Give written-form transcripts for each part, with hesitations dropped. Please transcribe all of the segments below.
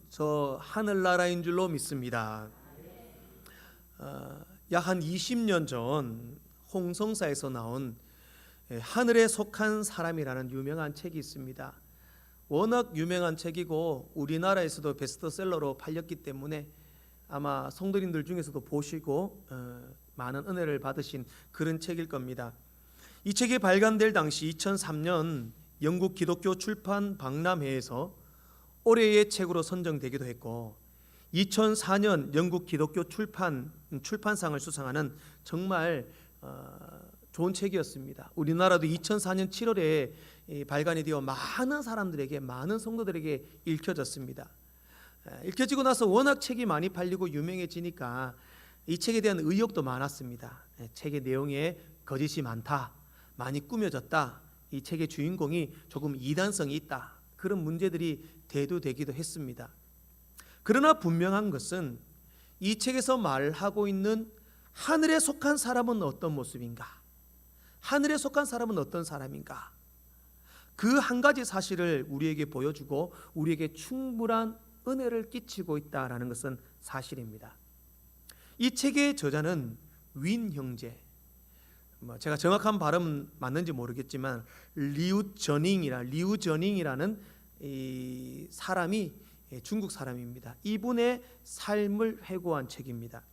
저 하늘나라인 줄로 믿습니다. 약 한 20년 전 홍성사에서 나온 하늘에 속한 사람이라는 유명한 책이 있습니다. 워낙 유명한 책이고 우리나라에서도 베스트셀러로 팔렸기 때문에 아마 성도님들 중에서도 보시고 많은 은혜를 받으신 그런 책일 겁니다. 이 책이 발간될 당시 2003년 영국 기독교 출판 박람회에서 올해의 책으로 선정되기도 했고 2004년 영국 기독교 출판상을 수상하는 정말 좋은 책이었습니다. 우리나라도 2004년 7월에 발간이 되어 많은 사람들에게, 많은 성도들에게 읽혀졌습니다. 읽혀지고 나서 워낙 책이 많이 팔리고 유명해지니까 이 책에 대한 의혹도 많았습니다. 책의 내용에 거짓이 많다, 많이 꾸며졌다, 이 책의 주인공이 조금 이단성이 있다, 그런 문제들이 대두되기도 했습니다. 그러나 분명한 것은 이 책에서 말하고 있는 하늘에 속한 사람은 어떤 모습인가, 하늘에 속한 사람은 어떤 사람인가, 그 한 가지 사실을 우리에게 보여주고 우리에게 충분한 은혜를 끼치고 있다는 것은 사실입니다. 이 책의 저자는 윈 형제, 제가 정확한 발음 맞는지 모르겠지만 리우 저닝이라는 이 사람이 중국 사람입니다. 이분의 삶을 회고한 책입니다.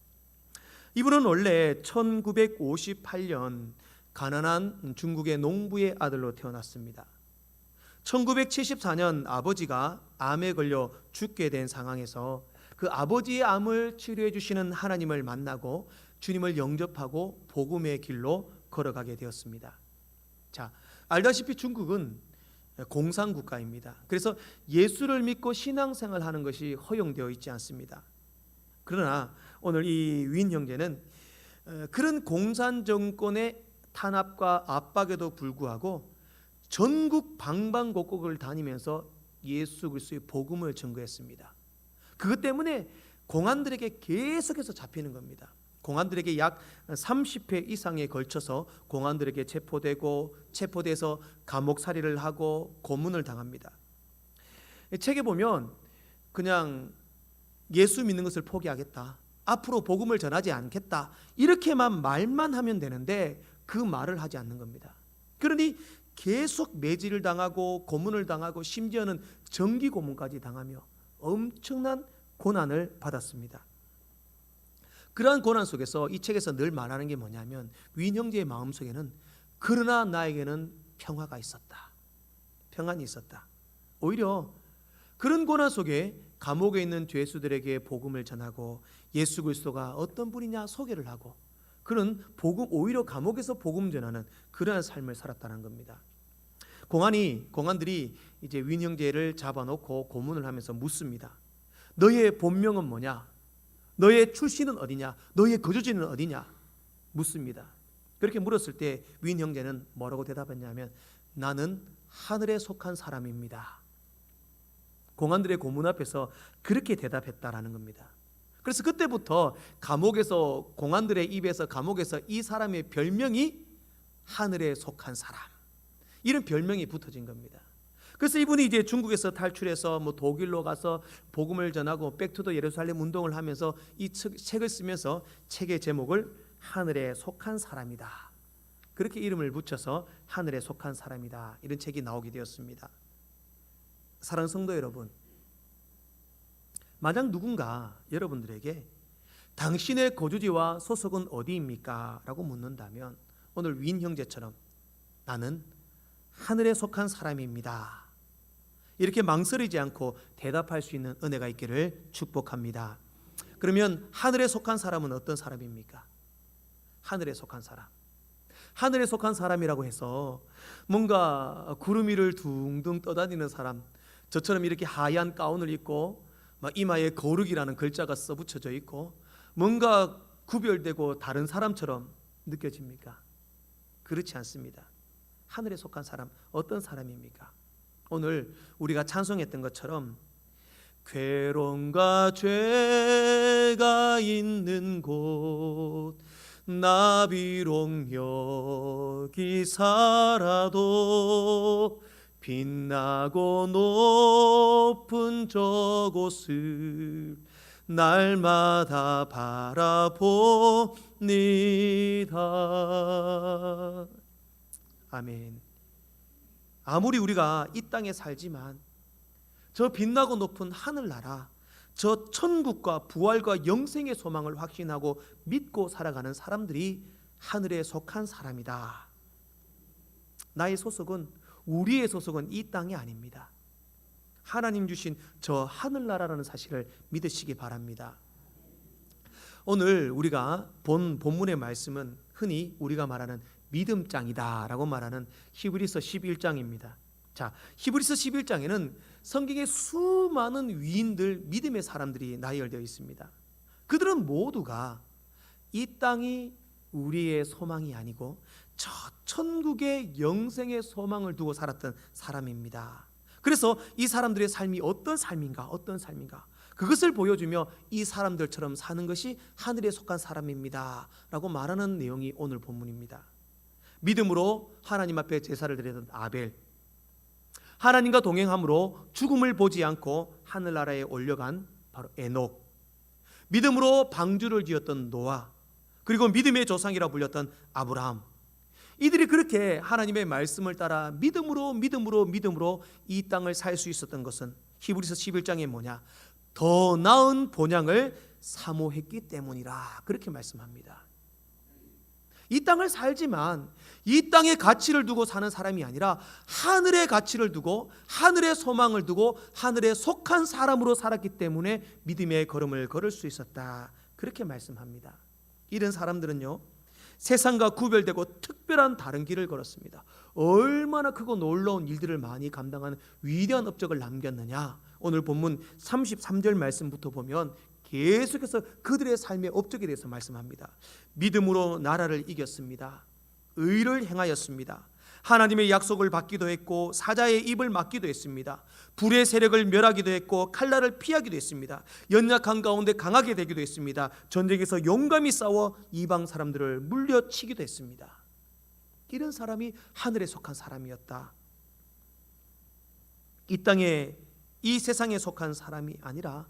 이분은 원래 1958년 가난한 중국의 농부의 아들로 태어났습니다. 1974년 아버지가 암에 걸려 죽게 된 상황에서 그 아버지의 암을 치료해 주시는 하나님을 만나고 주님을 영접하고 복음의 길로 걸어가게 되었습니다. 자, 알다시피 중국은 공산국가입니다. 그래서 예수를 믿고 신앙생활 하는 것이 허용되어 있지 않습니다. 그러나 오늘 이 윈 형제는 그런 공산 정권의 탄압과 압박에도 불구하고 전국 방방곡곡을 다니면서 예수 그리스도의 복음을 전거했습니다. 그것 때문에 공안들에게 계속해서 잡히는 겁니다. 공안들에게 약 30회 이상에 걸쳐서 공안들에게 체포돼서 감옥살이를 하고 고문을 당합니다. 책에 보면 그냥 예수 믿는 것을 포기하겠다, 앞으로 복음을 전하지 않겠다, 이렇게만 말만 하면 되는데 그 말을 하지 않는 겁니다. 그러니 계속 매질을 당하고 고문을 당하고 심지어는 정기 고문까지 당하며 엄청난 고난을 받았습니다. 그러한 고난 속에서 이 책에서 늘 말하는 게 뭐냐면 윈 형제의 마음속에는 그러나 나에게는 평화가 있었다, 평안이 있었다. 오히려 그런 고난 속에 감옥에 있는 죄수들에게 복음을 전하고 예수 그리스도가 어떤 분이냐 소개를 하고 그런 복음, 오히려 감옥에서 복음 전하는 그러한 삶을 살았다는 겁니다. 공안들이 이제 윈 형제를 잡아놓고 고문을 하면서 묻습니다. 너의 본명은 뭐냐? 너의 출신은 어디냐? 너의 거주지는 어디냐? 묻습니다. 그렇게 물었을 때 윈 형제는 뭐라고 대답했냐면 나는 하늘에 속한 사람입니다. 공안들의 고문 앞에서 그렇게 대답했다라는 겁니다. 그래서 그때부터 공안들의 입에서 감옥에서 이 사람의 별명이 하늘에 속한 사람, 이런 별명이 붙어진 겁니다. 그래서 이분이 이제 중국에서 탈출해서 독일로 가서 복음을 전하고 백투더 예루살렘 운동을 하면서 이 책을 쓰면서 책의 제목을 하늘에 속한 사람이다, 그렇게 이름을 붙여서 하늘에 속한 사람이다, 이런 책이 나오게 되었습니다. 사랑하는 성도 여러분, 만약 누군가 여러분들에게 당신의 거주지와 소속은 어디입니까? 라고 묻는다면 오늘 윈 형제처럼 나는 하늘에 속한 사람입니다, 이렇게 망설이지 않고 대답할 수 있는 은혜가 있기를 축복합니다. 그러면 하늘에 속한 사람은 어떤 사람입니까? 하늘에 속한 사람, 하늘에 속한 사람이라고 해서 뭔가 구름 위를 둥둥 떠다니는 사람, 저처럼 이렇게 하얀 가운을 입고 이마에 거룩이라는 글자가 써붙여져 있고 뭔가 구별되고 다른 사람처럼 느껴집니까? 그렇지 않습니다. 하늘에 속한 사람, 어떤 사람입니까? 오늘 우리가 찬송했던 것처럼 괴로움과 죄가 있는 곳 나 비록 여기 살아도 빛나고 높은 저곳을 날마다 바라봅니다. 아멘. 아무리 우리가 이 땅에 살지만 저 빛나고 높은 하늘나라, 저 천국과 부활과 영생의 소망을 확신하고 믿고 살아가는 사람들이 하늘에 속한 사람이다. 나의 소속은, 우리의 소속은 이 땅이 아닙니다. 하나님 주신 저 하늘나라라는 사실을 믿으시기 바랍니다. 오늘 우리가 본 본문의 말씀은 흔히 우리가 말하는 믿음장이다 라고 말하는 히브리서 11장입니다. 자, 히브리서 11장에는 성경의 수많은 위인들, 믿음의 사람들이 나열되어 있습니다. 그들은 모두가 이 땅이 우리의 소망이 아니고 저 천국의 영생의 소망을 두고 살았던 사람입니다. 그래서 이 사람들의 삶이 어떤 삶인가, 그것을 보여주며 이 사람들처럼 사는 것이 하늘에 속한 사람입니다 라고 말하는 내용이 오늘 본문입니다. 믿음으로 하나님 앞에 제사를 드리던 아벨, 하나님과 동행함으로 죽음을 보지 않고 하늘나라에 올려간 바로 에녹, 믿음으로 방주를 지었던 노아, 그리고 믿음의 조상이라 불렸던 아브라함, 이들이 그렇게 하나님의 말씀을 따라 믿음으로 이 땅을 살 수 있었던 것은 히브리서 11장에 뭐냐? 더 나은 본향을 사모했기 때문이라, 그렇게 말씀합니다. 이 땅을 살지만 이 땅의 가치를 두고 사는 사람이 아니라 하늘의 가치를 두고 하늘의 소망을 두고 하늘에 속한 사람으로 살았기 때문에 믿음의 걸음을 걸을 수 있었다, 그렇게 말씀합니다. 이런 사람들은요, 세상과 구별되고 특별한 다른 길을 걸었습니다. 얼마나 크고 놀라운 일들을 많이 감당하는 위대한 업적을 남겼느냐. 오늘 본문 33절 말씀부터 보면 계속해서 그들의 삶의 업적에 대해서 말씀합니다. 믿음으로 나라를 이겼습니다. 의를 행하였습니다. 하나님의 약속을 받기도 했고 사자의 입을 막기도 했습니다. 불의 세력을 멸하기도 했고 칼날을 피하기도 했습니다. 연약한 가운데 강하게 되기도 했습니다. 전쟁에서 용감히 싸워 이방 사람들을 물려치기도 했습니다. 이런 사람이 하늘에 속한 사람이었다. 이 땅에, 이 세상에 속한 사람이 아니라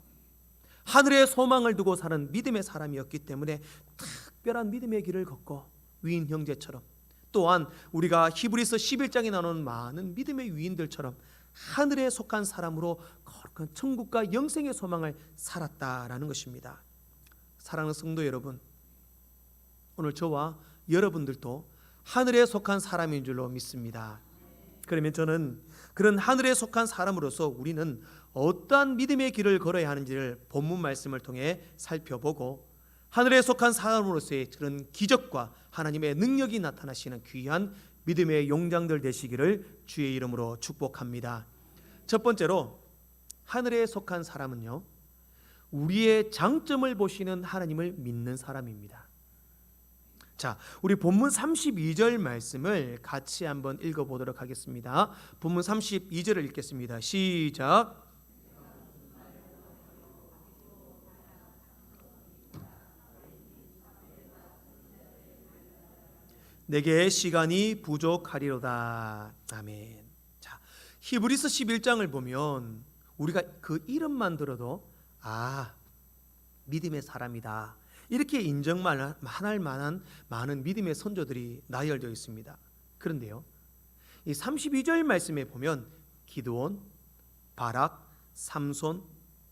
하늘의 소망을 두고 사는 믿음의 사람이었기 때문에 특별한 믿음의 길을 걷고 위인 형제처럼, 또한 우리가 히브리서 11장에 나오는 많은 믿음의 위인들처럼 하늘에 속한 사람으로 거룩한 천국과 영생의 소망을 살았다라는 것입니다. 사랑하는 성도 여러분, 오늘 저와 여러분들도 하늘에 속한 사람인 줄로 믿습니다. 그러면 저는 그런 하늘에 속한 사람으로서 우리는 어떠한 믿음의 길을 걸어야 하는지를 본문 말씀을 통해 살펴보고, 하늘에 속한 사람으로서의 그런 기적과 하나님의 능력이 나타나시는 귀한 믿음의 용장들 되시기를 주의 이름으로 축복합니다. 첫 번째로, 하늘에 속한 사람은요, 우리의 장점을 보시는 하나님을 믿는 사람입니다. 자, 우리 본문 32절 말씀을 같이 한번 읽어보도록 하겠습니다. 본문 32절을 읽겠습니다. 시작. 내게 시간이 부족하리로다. 아멘. 자, 히브리서 11장을 보면 우리가 그 이름만 들어도 믿음의 사람이다, 이렇게 인정만 할 만한 많은 믿음의 선조들이 나열되어 있습니다. 그런데요, 이 32절 말씀에 보면 기드온, 바락, 삼손,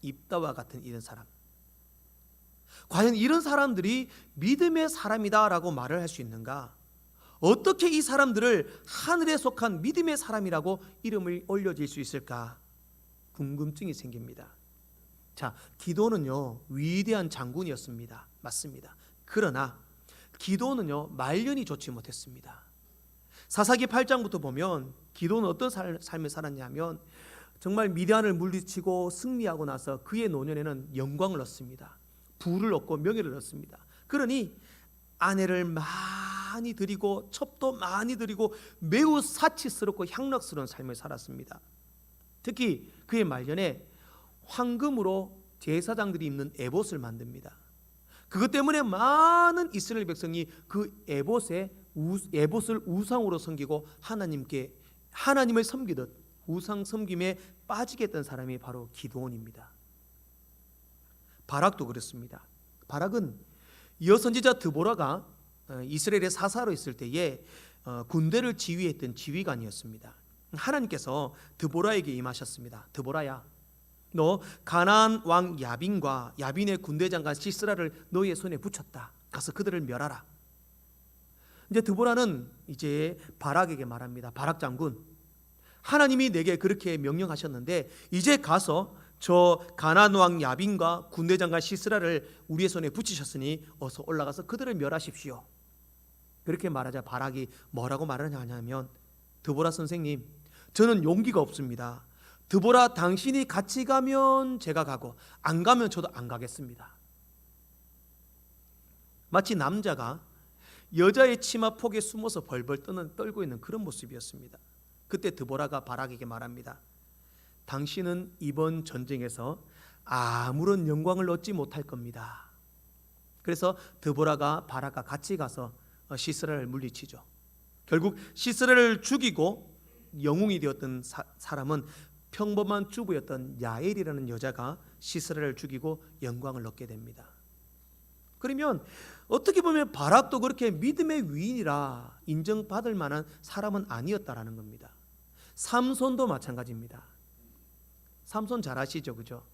입다와 같은 이런 사람, 과연 이런 사람들이 믿음의 사람이다라고 말을 할 수 있는가? 어떻게 이 사람들을 하늘에 속한 믿음의 사람이라고 이름을 올려질 수 있을까? 궁금증이 생깁니다. 자, 기도는요, 위대한 장군이었습니다. 맞습니다. 그러나 기도는요, 말년이 좋지 못했습니다. 사사기 8장부터 보면 기도는 어떤 삶을 살았냐면 정말 미디안을 물리치고 승리하고 나서 그의 노년에는 영광을 얻습니다. 부를 얻고 명예를 얻습니다. 그러니 아내를 많이 드리고 첩도 많이 드리고 매우 사치스럽고 향락스러운 삶을 살았습니다. 특히 그의 말년에 황금으로 제사장들이 입는 에봇을 만듭니다. 그것 때문에 많은 이스라엘 백성이 그 에봇을 우상으로 섬기고 하나님을 섬기듯 우상 섬김에 빠지게 했던 사람이 바로 기드온입니다. 바락도 그렇습니다. 바락은 여선지자 드보라가 이스라엘의 사사로 있을 때에 군대를 지휘했던 지휘관이었습니다. 하나님께서 드보라에게 임하셨습니다. 드보라야, 너 가나안 왕 야빈과 야빈의 군대장관 시스라를 너의 손에 붙였다. 가서 그들을 멸하라. 이제 드보라는 이제 바락에게 말합니다. 바락 장군, 하나님이 내게 그렇게 명령하셨는데 이제 가서 저 가나안 왕 야빈과 군대장관 시스라를 우리의 손에 붙이셨으니 어서 올라가서 그들을 멸하십시오. 그렇게 말하자 바락이 뭐라고 말하냐면, 드보라 선생님, 저는 용기가 없습니다. 드보라 당신이 같이 가면 제가 가고 안 가면 저도 안 가겠습니다. 마치 남자가 여자의 치마 폭에 숨어서 벌벌 떨고 있는 그런 모습이었습니다. 그때 드보라가 바락에게 말합니다. 당신은 이번 전쟁에서 아무런 영광을 얻지 못할 겁니다. 그래서 드보라가 바락과 같이 가서 시스라를 물리치죠. 결국 시스라를 죽이고 영웅이 되었던 사람은 평범한 주부였던 야엘이라는 여자가 시스라를 죽이고 영광을 얻게 됩니다. 그러면 어떻게 보면 바락도 그렇게 믿음의 위인이라 인정받을 만한 사람은 아니었다라는 겁니다. 삼손도 마찬가지입니다. 삼손 잘 아시죠, 그죠?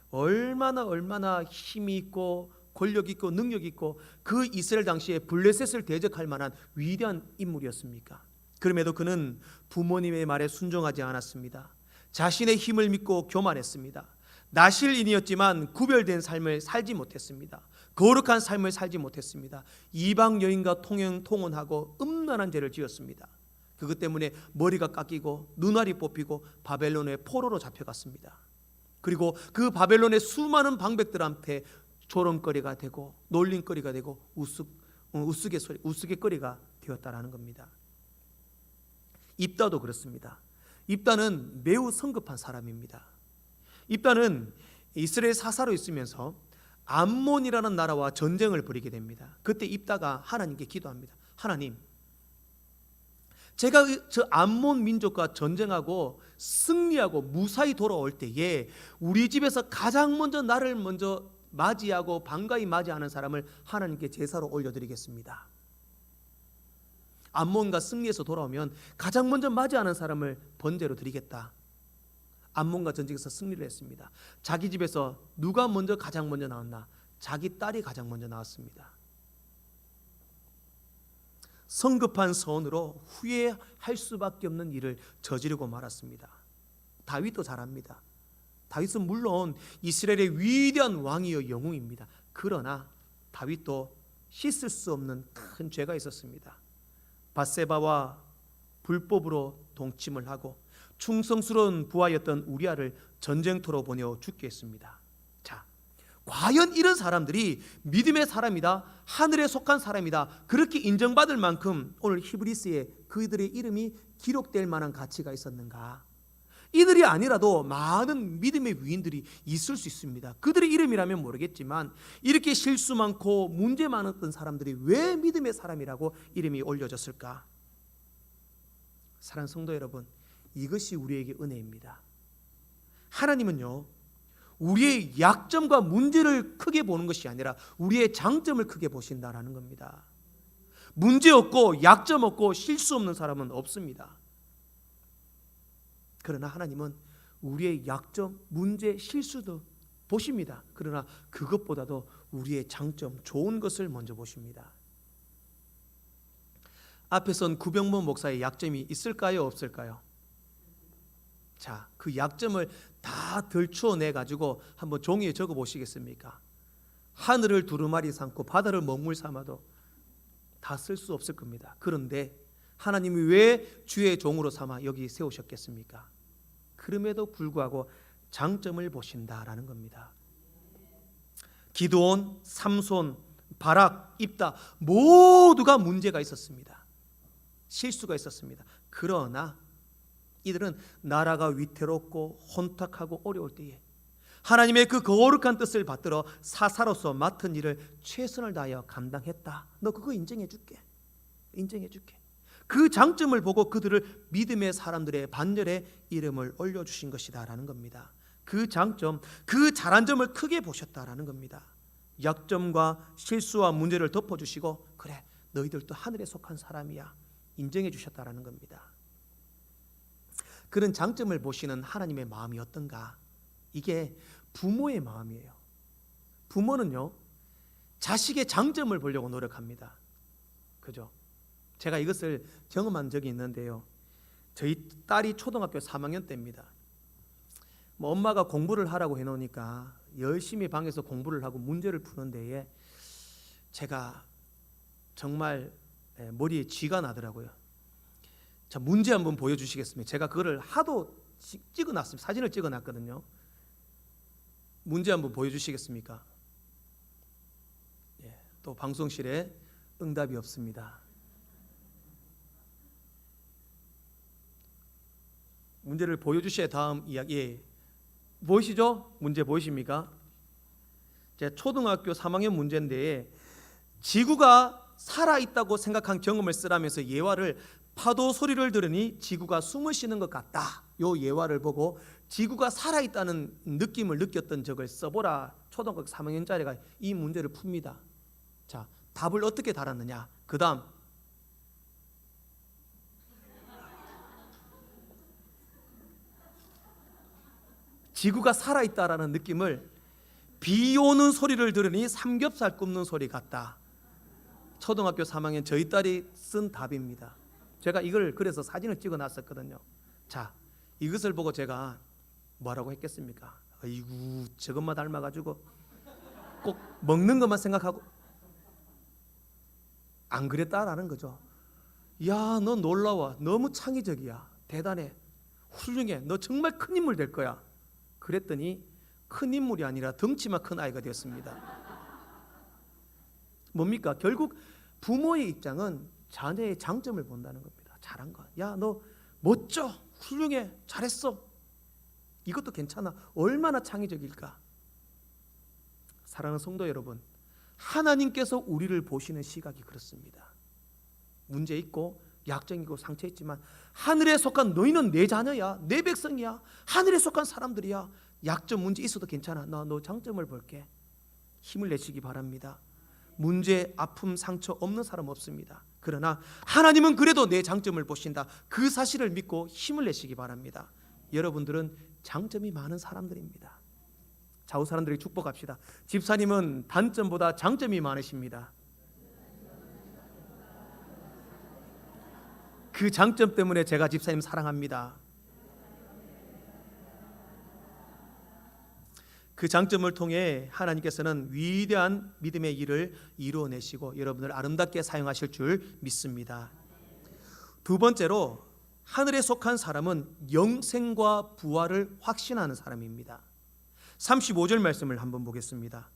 얼마나 힘이 있고 권력 있고 능력 있고 그 이스라엘 당시에 블레셋을 대적할 만한 위대한 인물이었습니까? 그럼에도 그는 부모님의 말에 순종하지 않았습니다. 자신의 힘을 믿고 교만했습니다. 나실인이었지만 구별된 삶을 살지 못했습니다. 거룩한 삶을 살지 못했습니다. 이방 여인과 통혼하고 음란한 죄를 지었습니다. 그것 때문에 머리가 깎이고 눈알이 뽑히고 바벨론의 포로로 잡혀갔습니다. 그리고 그 바벨론의 수많은 방백들한테 조롱거리가 되고 놀림거리가 되고 우스갯거리가 되었다라는 겁니다. 입다도 그렇습니다. 입다는 매우 성급한 사람입니다. 입다는 이스라엘 사사로 있으면서 암몬이라는 나라와 전쟁을 벌이게 됩니다. 그때 입다가 하나님께 기도합니다. 하나님, 제가 저 암몬 민족과 전쟁하고 승리하고 무사히 돌아올 때에 우리 집에서 가장 먼저 나를 먼저 맞이하고 반가이 맞이하는 사람을 하나님께 제사로 올려드리겠습니다. 암몬과 승리해서 돌아오면 가장 먼저 맞이하는 사람을 번제로 드리겠다. 암몬과 전쟁에서 승리를 했습니다. 자기 집에서 누가 가장 먼저 나왔나? 자기 딸이 가장 먼저 나왔습니다. 성급한 선으로 후회할 수밖에 없는 일을 저지르고 말았습니다. 다윗도 잘합니다. 다윗은 물론 이스라엘의 위대한 왕이요 영웅입니다. 그러나 다윗도 씻을 수 없는 큰 죄가 있었습니다. 밧세바와 불법으로 동침을 하고 충성스러운 부하였던 우리아를 전쟁터로 보내어 죽게 했습니다. 자, 과연 이런 사람들이 믿음의 사람이다, 하늘에 속한 사람이다, 그렇게 인정받을 만큼 오늘 히브리스에 그들의 이름이 기록될 만한 가치가 있었는가? 이들이 아니라도 많은 믿음의 위인들이 있을 수 있습니다. 그들의 이름이라면 모르겠지만 이렇게 실수 많고 문제 많았던 사람들이 왜 믿음의 사람이라고 이름이 올려졌을까? 사랑하는 성도 여러분, 이것이 우리에게 은혜입니다. 하나님은요, 우리의 약점과 문제를 크게 보는 것이 아니라 우리의 장점을 크게 보신다라는 겁니다. 문제 없고 약점 없고 실수 없는 사람은 없습니다. 그러나 하나님은 우리의 약점, 문제, 실수도 보십니다. 그러나 그것보다도 우리의 장점, 좋은 것을 먼저 보십니다. 앞에 선 구병모 목사의 약점이 있을까요, 없을까요? 자, 그 약점을 다 덜추어내 가지고 한번 종이에 적어 보시겠습니까? 하늘을 두루마리 삼고 바다를 먹물 삼아도 다 쓸 수 없을 겁니다. 그런데 하나님이 왜 주의 종으로 삼아 여기 세우셨겠습니까? 그럼에도 불구하고 장점을 보신다라는 겁니다. 기드온, 삼손, 바락, 입다 모두가 문제가 있었습니다. 실수가 있었습니다. 그러나 이들은 나라가 위태롭고 혼탁하고 어려울 때에 하나님의 그 거룩한 뜻을 받들어 사사로서 맡은 일을 최선을 다하여 감당했다. 너 그거 인정해 줄게. 그 장점을 보고 그들을 믿음의 사람들의 반열에 이름을 올려주신 것이다라는 겁니다. 그 장점, 그 잘한 점을 크게 보셨다라는 겁니다. 약점과 실수와 문제를 덮어주시고 그래 너희들도 하늘에 속한 사람이야 인정해 주셨다라는 겁니다. 그런 장점을 보시는 하나님의 마음이 어떤가? 이게 부모의 마음이에요. 부모는요 자식의 장점을 보려고 노력합니다. 그죠? 제가 이것을 경험한 적이 있는데요. 저희 딸이 초등학교 3학년 때입니다. 엄마가 공부를 하라고 해놓으니까 열심히 방에서 공부를 하고 문제를 푸는 데에 제가 정말 머리에 쥐가 나더라고요. 자, 문제 한번 보여주시겠습니까? 제가 그거를 하도 찍어놨습니다. 사진을 찍어놨거든요. 문제 한번 보여주시겠습니까? 예, 또 방송실에 응답이 없습니다. 문제를 보여주셔야 다음 이야기. 예. 보이시죠? 문제 보이십니까? 제 초등학교 3학년 문제인데 지구가 살아있다고 생각한 경험을 쓰라면서 예화를 파도 소리를 들으니 지구가 숨을 쉬는 것 같다. 요 예화를 보고 지구가 살아있다는 느낌을 느꼈던 적을 써보라. 초등학교 3학년짜리가 이 문제를 풉니다. 자, 답을 어떻게 달았느냐? 그 다음 지구가 살아있다라는 느낌을 비 오는 소리를 들으니 삼겹살 굽는 소리 같다. 초등학교 3학년 저희 딸이 쓴 답입니다. 제가 이걸 그래서 사진을 찍어놨었거든요. 자, 이것을 보고 제가 뭐라고 했겠습니까? 아이고 저것만 닮아가지고 꼭 먹는 것만 생각하고 안 그랬다라는 거죠. 야, 너 놀라워. 너무 창의적이야. 대단해. 훌륭해. 너 정말 큰 인물 될 거야. 그랬더니 큰 인물이 아니라 덩치만 큰 아이가 되었습니다. 뭡니까? 결국 부모의 입장은 자녀의 장점을 본다는 겁니다. 잘한 거. 야, 너 멋져. 훌륭해. 잘했어. 이것도 괜찮아. 얼마나 창의적일까? 사랑하는 성도 여러분, 하나님께서 우리를 보시는 시각이 그렇습니다. 문제 있고 약점이고 상처 있지만 하늘에 속한 너희는 내 자녀야. 내 백성이야. 하늘에 속한 사람들이야. 약점 문제 있어도 괜찮아. 나 너 장점을 볼게. 힘을 내시기 바랍니다. 문제, 아픔, 상처 없는 사람 없습니다. 그러나 하나님은 그래도 내 장점을 보신다. 그 사실을 믿고 힘을 내시기 바랍니다. 여러분들은 장점이 많은 사람들입니다. 좌우 사람들에게 축복합시다. 집사님은 단점보다 장점이 많으십니다. 그 장점 때문에 제가 집사님 사랑합니다. 그 장점을 통해 하나님께서는 위대한 믿음의 일을 이루어내시고 여러분을 아름답게 사용하실 줄 믿습니다. 두 번째로 하늘에 속한 사람은 영생과 부활을 확신하는 사람입니다. 35절 말씀을 한번 보겠습니다.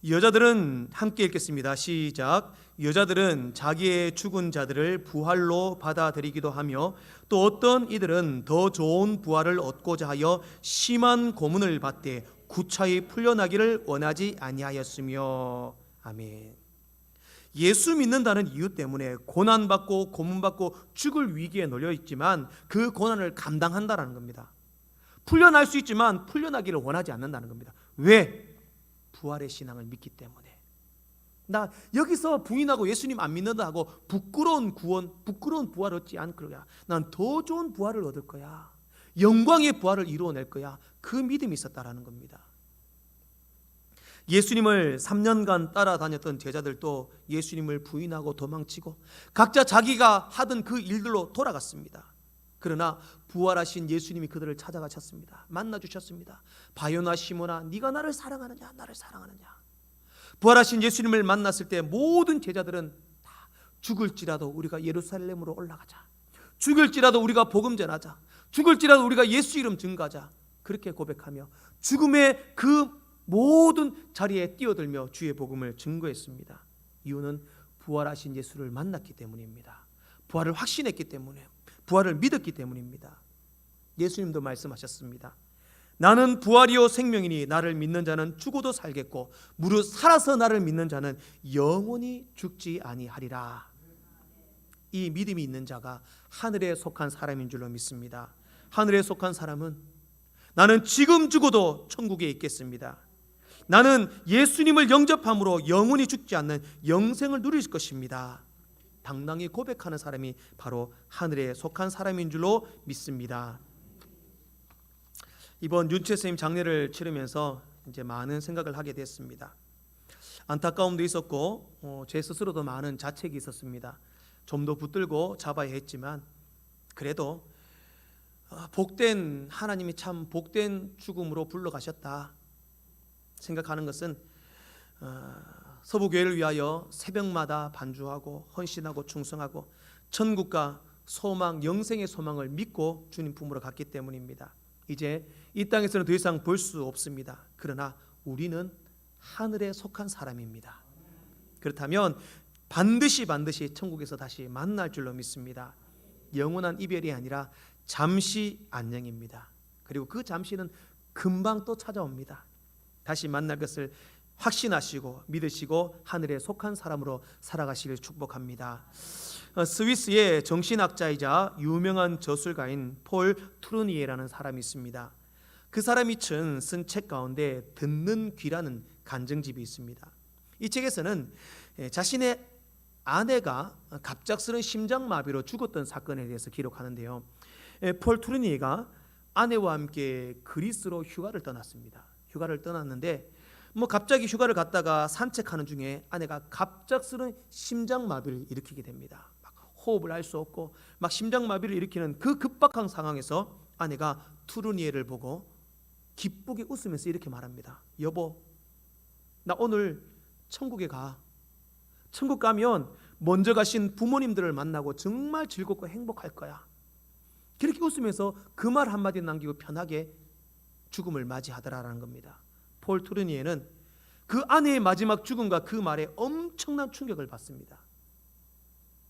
여자들은 함께 읽겠습니다. 시작. 여자들은 자기의 죽은 자들을 부활로 받아들이기도 하며 또 어떤 이들은 더 좋은 부활을 얻고자 하여 심한 고문을 받되 구차히 풀려나기를 원하지 아니하였으며. 아멘. 예수 믿는다는 이유 때문에 고난받고 고문받고 죽을 위기에 놓여 있지만 그 고난을 감당한다는 겁니다. 풀려날 수 있지만 풀려나기를 원하지 않는다는 겁니다. 왜? 부활의 신앙을 믿기 때문에. 나 여기서 부인하고 예수님 안 믿는다 하고 부끄러운 구원, 부끄러운 부활을 얻지 않을 거야. 난 더 좋은 부활을 얻을 거야. 영광의 부활을 이루어낼 거야. 그 믿음이 있었다라는 겁니다. 예수님을 3년간 따라다녔던 제자들도 예수님을 부인하고 도망치고 각자 자기가 하던 그 일들로 돌아갔습니다. 그러나 부활하신 예수님이 그들을 찾아가셨습니다. 만나주셨습니다. 바요나 시몬아, 네가 나를 사랑하느냐? 나를 사랑하느냐? 부활하신 예수님을 만났을 때 모든 제자들은 다 죽을지라도 우리가 예루살렘으로 올라가자. 죽을지라도 우리가 복음 전하자. 죽을지라도 우리가 예수 이름 증거하자. 그렇게 고백하며 죽음의 그 모든 자리에 뛰어들며 주의 복음을 증거했습니다. 이유는 부활하신 예수를 만났기 때문입니다. 부활을 확신했기 때문에, 부활을 믿었기 때문입니다. 예수님도 말씀하셨습니다. 나는 부활이요 생명이니 나를 믿는 자는 죽어도 살겠고 무릇 살아서 나를 믿는 자는 영원히 죽지 아니하리라. 이 믿음이 있는 자가 하늘에 속한 사람인 줄로 믿습니다. 하늘에 속한 사람은 나는 지금 죽어도 천국에 있겠습니다. 나는 예수님을 영접함으로 영원히 죽지 않는 영생을 누릴 것입니다. 당당히 고백하는 사람이 바로 하늘에 속한 사람인 줄로 믿습니다. 이번 윤채 선생님 장례를 치르면서 이제 많은 생각을 하게 됐습니다. 안타까움도 있었고 제 스스로도 많은 자책이 있었습니다. 좀 더 붙들고 잡아야 했지만 그래도 복된 하나님이 참 복된 죽음으로 불러가셨다 생각하는 것은 서부교회를 위하여 새벽마다 반주하고 헌신하고 충성하고 천국과 소망, 영생의 소망을 믿고 주님 품으로 갔기 때문입니다. 이제 이 땅에서는 더 이상 볼 수 없습니다. 그러나 우리는 하늘에 속한 사람입니다. 그렇다면 반드시 천국에서 다시 만날 줄로 믿습니다. 영원한 이별이 아니라 잠시 안녕입니다. 그리고 그 잠시는 금방 또 찾아옵니다. 다시 만날 것을 확신하시고 믿으시고 하늘에 속한 사람으로 살아가시길 축복합니다. 스위스의 정신학자이자 유명한 저술가인 폴 트루니에라는 사람이 있습니다. 그 사람이 쓴 책 가운데 듣는 귀라는 간증집이 있습니다. 이 책에서는 자신의 아내가 갑작스런 심장마비로 죽었던 사건에 대해서 기록하는데요. 폴 트루니에가 아내와 함께 그리스로 휴가를 떠났습니다. 휴가를 떠났는데 갑자기 휴가를 갔다가 산책하는 중에 아내가 갑작스런 심장마비를 일으키게 됩니다. 막 호흡을 할 수 없고 막 심장마비를 일으키는 그 급박한 상황에서 아내가 트루니에를 보고 기쁘게 웃으면서 이렇게 말합니다. 여보, 나 오늘 천국에 가. 천국 가면 먼저 가신 부모님들을 만나고 정말 즐겁고 행복할 거야. 그렇게 웃으면서 그 말 한마디 남기고 편하게 죽음을 맞이하더라라는 겁니다. 폴 트루니에는 그 아내의 마지막 죽음과 그 말에 엄청난 충격을 받습니다.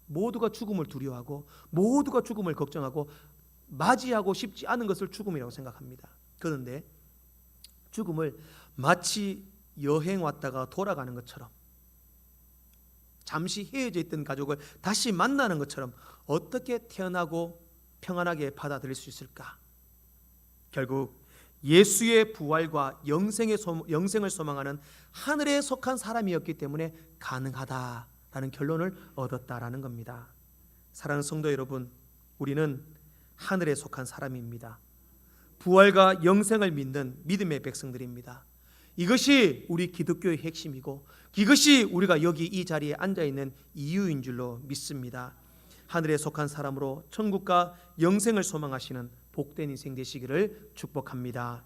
모두가 죽음을 두려워하고 모두가 죽음을 걱정하고 맞이하고 싶지 않은 것을 죽음이라고 생각합니다. 그런데 죽음을 마치 여행 왔다가 돌아가는 것처럼, 잠시 헤어져 있던 가족을 다시 만나는 것처럼 어떻게 태어나고 평안하게 받아들일 수 있을까? 결국 예수의 부활과 영생을 소망하는 하늘에 속한 사람이었기 때문에 가능하다라는 결론을 얻었다라는 겁니다. 사랑하는 성도 여러분, 우리는 하늘에 속한 사람입니다. 부활과 영생을 믿는 믿음의 백성들입니다. 이것이 우리 기독교의 핵심이고 이것이 우리가 여기 이 자리에 앉아있는 이유인 줄로 믿습니다. 하늘에 속한 사람으로 천국과 영생을 소망하시는 복된 인생 되시기를 축복합니다.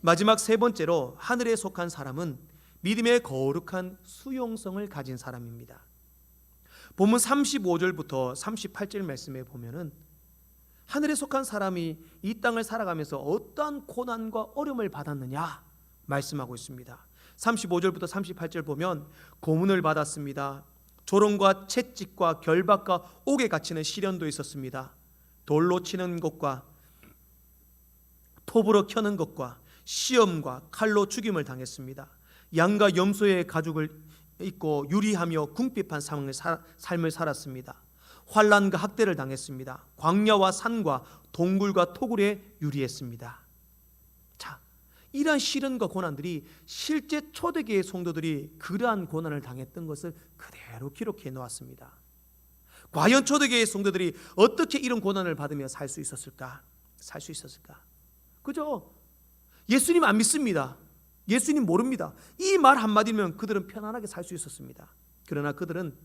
마지막 세 번째로 하늘에 속한 사람은 믿음의 거룩한 수용성을 가진 사람입니다. 본문 35절부터 38절 말씀에 보면은 하늘에 속한 사람이 이 땅을 살아가면서 어떠한 고난과 어려움을 받았느냐 말씀하고 있습니다. 35절부터 38절 보면 고문을 받았습니다. 조롱과 채찍과 결박과 옥에 갇히는 시련도 있었습니다. 돌로 치는 것과 톱으로 켜는 것과 시험과 칼로 죽임을 당했습니다. 양과 염소의 가죽을 입고 유리하며 궁핍한 삶을 살았습니다. 환난과 학대를 당했습니다. 광야와 산과 동굴과 토굴에 유리했습니다. 자, 이러한 시련과 고난들이 실제 초대교회 성도들이 그러한 고난을 당했던 것을 그대로 기록해 놓았습니다. 과연 초대교회 성도들이 어떻게 이런 고난을 받으며 살 수 있었을까? 그죠? 예수님 안 믿습니다. 예수님 모릅니다. 이 말 한마디면 그들은 편안하게 살 수 있었습니다. 그러나 그들은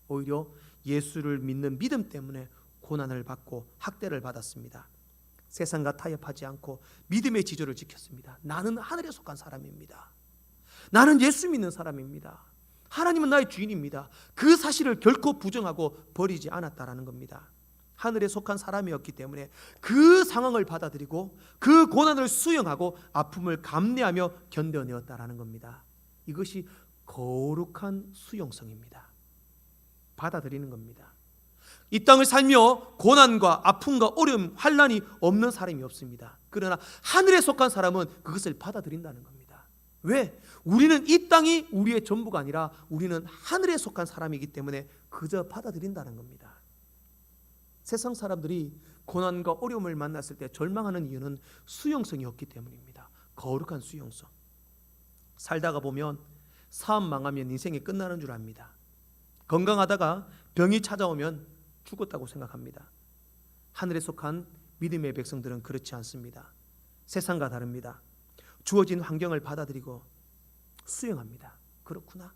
오히려 예수를 믿는 믿음 때문에 고난을 받고 학대를 받았습니다. 세상과 타협하지 않고 믿음의 지조를 지켰습니다. 나는 하늘에 속한 사람입니다. 나는 예수 믿는 사람입니다. 하나님은 나의 주인입니다. 그 사실을 결코 부정하고 버리지 않았다라는 겁니다. 하늘에 속한 사람이었기 때문에 그 상황을 받아들이고 그 고난을 수용하고 아픔을 감내하며 견뎌내었다라는 겁니다. 이것이 거룩한 수용성입니다. 받아들이는 겁니다. 이 땅을 살며 고난과 아픔과 어려움, 환난이 없는 사람이 없습니다. 그러나 하늘에 속한 사람은 그것을 받아들인다는 겁니다. 왜? 우리는 이 땅이 우리의 전부가 아니라 우리는 하늘에 속한 사람이기 때문에 그저 받아들인다는 겁니다. 세상 사람들이 고난과 어려움을 만났을 때 절망하는 이유는 수용성이 없기 때문입니다. 거룩한 수용성. 살다가 보면 사업 망하면 인생이 끝나는 줄 압니다. 건강하다가 병이 찾아오면 죽었다고 생각합니다. 하늘에 속한 믿음의 백성들은 그렇지 않습니다. 세상과 다릅니다. 주어진 환경을 받아들이고 수용합니다. 그렇구나.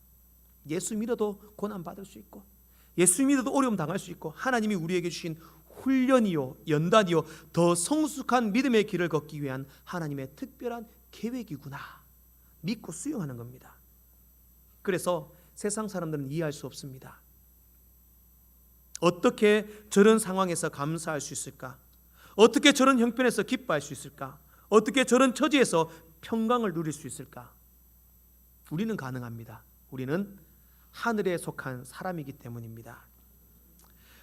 예수 믿어도 고난 받을 수 있고, 예수 믿어도 어려움 당할 수 있고, 하나님이 우리에게 주신 훈련이요 연단이요 더 성숙한 믿음의 길을 걷기 위한 하나님의 특별한 계획이구나 믿고 수용하는 겁니다. 그래서 세상 사람들은 이해할 수 없습니다. 어떻게 저런 상황에서 감사할 수 있을까? 어떻게 저런 형편에서 기뻐할 수 있을까? 어떻게 저런 처지에서 평강을 누릴 수 있을까? 우리는 가능합니다. 우리는 하늘에 속한 사람이기 때문입니다.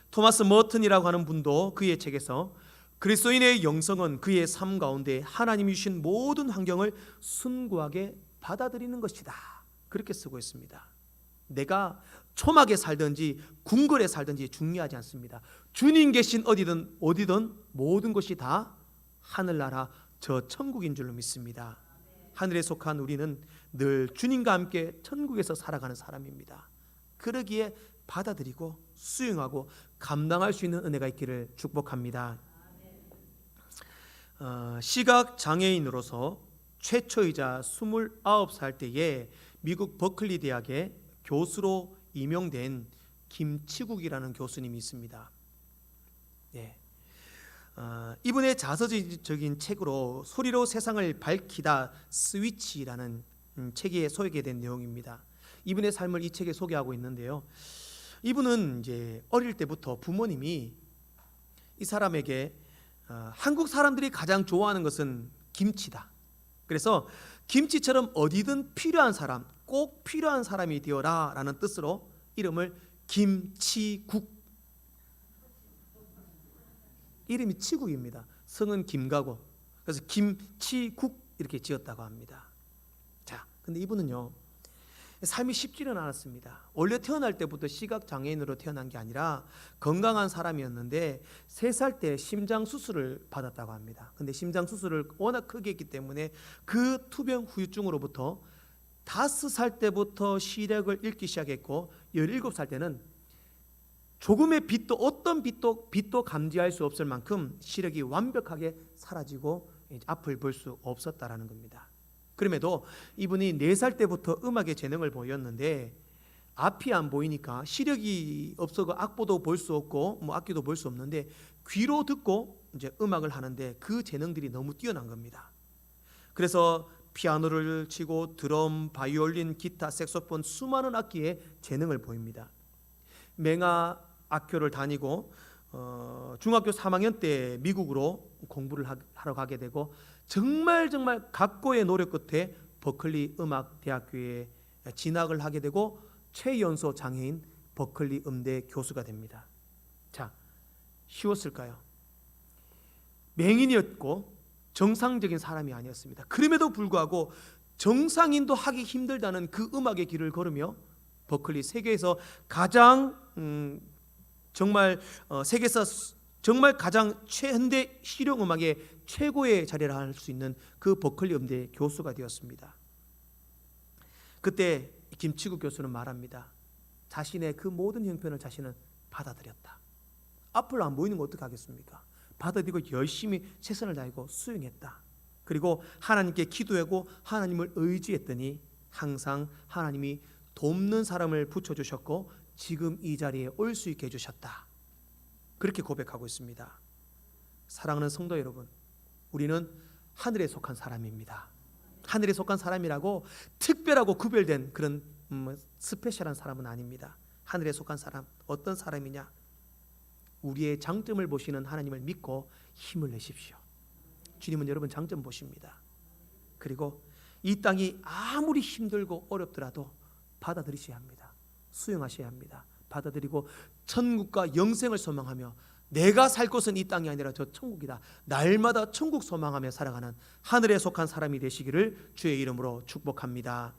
토마스 머튼이라고 하는 분도 그의 책에서 그리스도인의 영성은 그의 삶 가운데 하나님이 주신 모든 환경을 순고하게 받아들이는 것이다, 그렇게 쓰고 있습니다. 내가 초막에 살든지 궁궐에 살든지 중요하지 않습니다. 주님 계신 어디든 모든 것이 다 하늘나라 저 천국인 줄로 믿습니다. 하늘에 속한 우리는 늘 주님과 함께 천국에서 살아가는 사람입니다. 그러기에 받아들이고 수용하고 감당할 수 있는 은혜가 있기를 축복합니다. 시각장애인으로서 최초이자 29살 때에 미국 버클리 대학의 교수로 임용된 김치국이라는 교수님이 있습니다. 네. 이분의 자서적인 책으로 소리로 세상을 밝히다 스위치라는 책에 소개된 내용입니다. 이분의 삶을 이 책에 소개하고 있는데요. 이분은 이제 어릴 때부터 부모님이 이 사람에게 한국 사람들이 가장 좋아하는 것은 김치다. 그래서 김치처럼 어디든 필요한 사람, 꼭 필요한 사람이 되어라 라는 뜻으로 이름을 김치국, 이름이 치국입니다. 성은 김가고, 그래서 김치국 이렇게 지었다고 합니다. 자, 근데 이분은요 삶이 쉽지는 않았습니다. 원래 태어날 때부터 시각장애인으로 태어난 게 아니라 건강한 사람이었는데 3살 때 심장 수술을 받았다고 합니다. 근데 심장 수술을 워낙 크게 했기 때문에 그 투병 후유증으로부터 5살 때부터 시력을 잃기 시작했고 17살 때는 조금의 빛도 어떤 빛도 감지할 수 없을 만큼 시력이 완벽하게 사라지고 앞을 볼 수 없었다라는 겁니다. 그럼에도 이분이 4살 때부터 음악에 재능을 보였는데 앞이 안 보이니까 시력이 없어서 악보도 볼 수 없고 악기도 볼 수 없는데 귀로 듣고 이제 음악을 하는데 그 재능들이 너무 뛰어난 겁니다. 그래서 피아노를 치고 드럼, 바이올린, 기타, 색소폰 수많은 악기에 재능을 보입니다. 맹아 학교를 다니고 중학교 3학년 때 미국으로 공부를 하러 가게 되고 정말 각고의 노력 끝에 버클리 음악대학교에 진학을 하게 되고 최연소 장애인 버클리 음대 교수가 됩니다. 자, 쉬웠을까요? 맹인이었고 정상적인 사람이 아니었습니다. 그럼에도 불구하고 정상인도 하기 힘들다는 그 음악의 길을 걸으며 버클리 세계에서 가장 세계에서 정말 가장 최현대 실용음악의 최고의 자리를 할 수 있는 그 버클리 음대 교수가 되었습니다. 그때 김치국 교수는 말합니다. 자신의 그 모든 형편을 자신은 받아들였다. 앞을 안 보이는 거 어떡하겠습니까? 받아들이고 열심히 최선을 다하고 수용했다. 그리고 하나님께 기도하고 하나님을 의지했더니 항상 하나님이 돕는 사람을 붙여주셨고 지금 이 자리에 올 수 있게 해주셨다. 그렇게 고백하고 있습니다. 사랑하는 성도 여러분, 우리는 하늘에 속한 사람입니다. 하늘에 속한 사람이라고 특별하고 구별된 그런 스페셜한 사람은 아닙니다. 하늘에 속한 사람, 어떤 사람이냐? 우리의 장점을 보시는 하나님을 믿고 힘을 내십시오. 주님은 여러분 장점 보십니다. 그리고 이 땅이 아무리 힘들고 어렵더라도 받아들이셔야 합니다. 수용하셔야 합니다. 받아들이고 천국과 영생을 소망하며 내가 살 곳은 이 땅이 아니라 저 천국이다. 날마다 천국 소망하며 살아가는 하늘에 속한 사람이 되시기를 주의 이름으로 축복합니다.